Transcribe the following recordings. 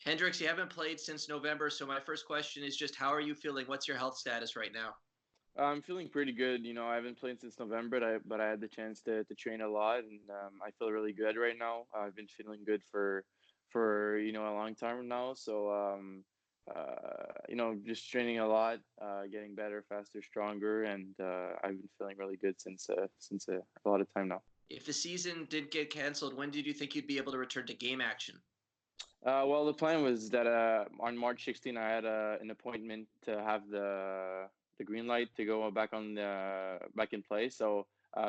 Hendrix, you haven't played since November, so my first question is just how are you feeling? What's your health status right now? I'm feeling pretty good. I haven't played since November, but I had the chance to train a lot, and I feel really good right now. I've been feeling good for a long time now. So just training a lot, getting better, faster, stronger, and I've been feeling really good since a lot of time now. If the season did get canceled, when did you think you'd be able to return to game action? Well, the plan was that on March 16, I had an appointment to have the green light to go back in play. So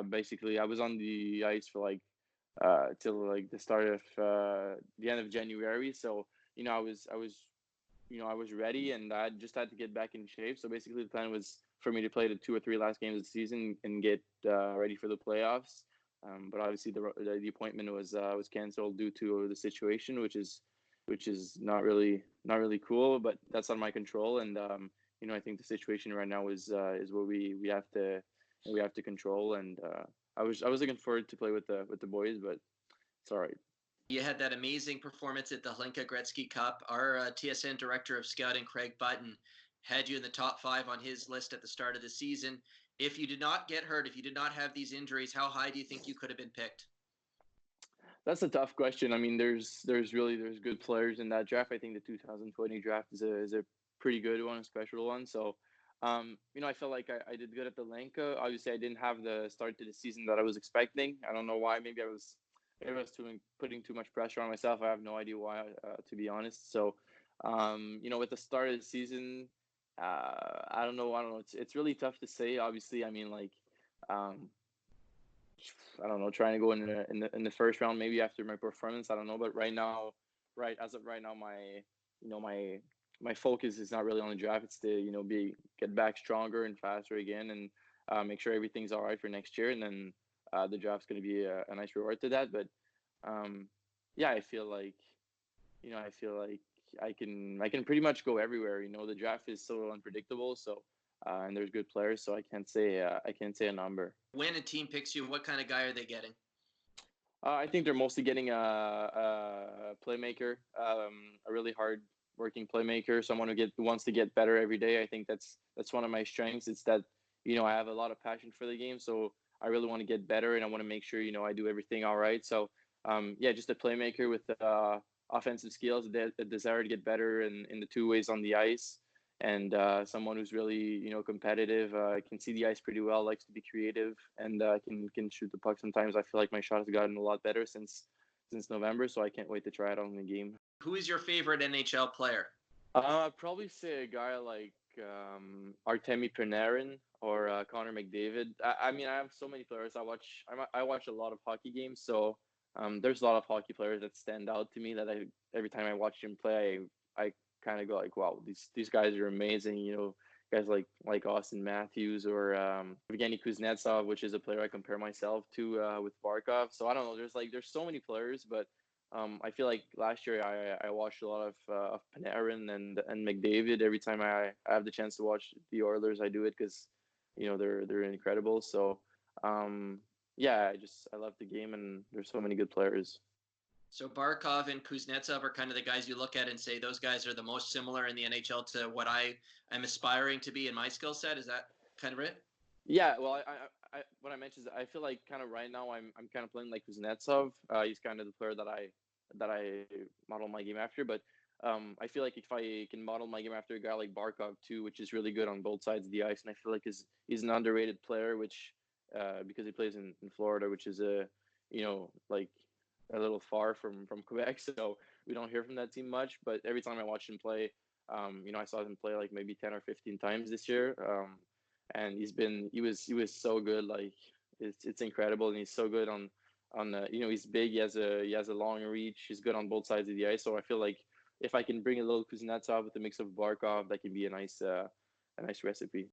basically, I was on the ice for till like the start of the end of January. So I was ready, and I just had to get back in shape. So basically, the plan was for me to play the 2 or 3 last games of the season and get ready for the playoffs. But obviously, the appointment was canceled due to the situation, which is not really cool, but that's on my control. And I think the situation right now is what we have to control. And I was looking forward to play with the boys, but it's all right. You had that amazing performance at the Hlinka Gretzky Cup. Our TSN director of scouting, Craig Button, had you in the top 5 on his list at the start of the season. If you did not get hurt, if you did not have these injuries, how high do you think you could have been picked? That's a tough question. I mean, there's good players in that draft. I think the 2020 draft is a pretty good one, a special one. So, I felt like I did good at the Lenka. Obviously, I didn't have the start to the season that I was expecting. I don't know why. Maybe I was putting too much pressure on myself. I have no idea why, to be honest. So, with the start of the season, I don't know. It's really tough to say. Obviously, I mean, I don't know, trying to go in the first round maybe after my performance. I don't know, but as of right now, my focus is not really on the draft. It's to get back stronger and faster again, and make sure everything's all right for next year. And then the draft's going to be a nice reward to that. But yeah, I feel like I can pretty much go everywhere. The draft is so unpredictable, so. And there's good players, so I can't say a number. When a team picks you, what kind of guy are they getting? I think they're mostly getting a playmaker, a really hard working playmaker, someone who wants to get better every day. I think that's one of my strengths. It's that I have a lot of passion for the game, so I really want to get better, and I want to make sure I do everything all right. So just a playmaker with offensive skills, a desire to get better in the 2 ways on the ice. And someone who's really, competitive, can see the ice pretty well, likes to be creative, and can shoot the puck sometimes. I feel like my shot has gotten a lot better since November, so I can't wait to try it on the game. Who is your favorite NHL player? I'd probably say a guy like Artemi Panarin or Connor McDavid. I mean, I have so many players. I watch a lot of hockey games, so there's a lot of hockey players that stand out to me that every time I watch them play, I kind of go like, wow, these guys are amazing. Guys like Austin Matthews or Evgeny Kuznetsov, which is a player I compare myself to with Barkov. So I don't know. There's so many players, but I feel like last year I watched a lot of Panarin and McDavid. Every time I have the chance to watch the Oilers, I do it because they're incredible. So yeah, I love the game, and there's so many good players. So Barkov and Kuznetsov are kind of the guys you look at and say those guys are the most similar in the NHL to what I am aspiring to be in my skill set. Is that kind of it? Yeah. Well, I what I mentioned is I feel like kind of right now I'm kind of playing like Kuznetsov. He's kind of the player that I model my game after. But I feel like if I can model my game after a guy like Barkov too, which is really good on both sides of the ice, and I feel like he's an underrated player, which because he plays in Florida, which is like a little far from Quebec, so we don't hear from that team much. But every time I watch him play, I saw him play like maybe 10 or 15 times this year, and he was so good. Like it's incredible, and he's so good on he's big. He has a long reach. He's good on both sides of the ice. So I feel like if I can bring a little Kuznetsov with a mix of Barkov, that can be a nice recipe.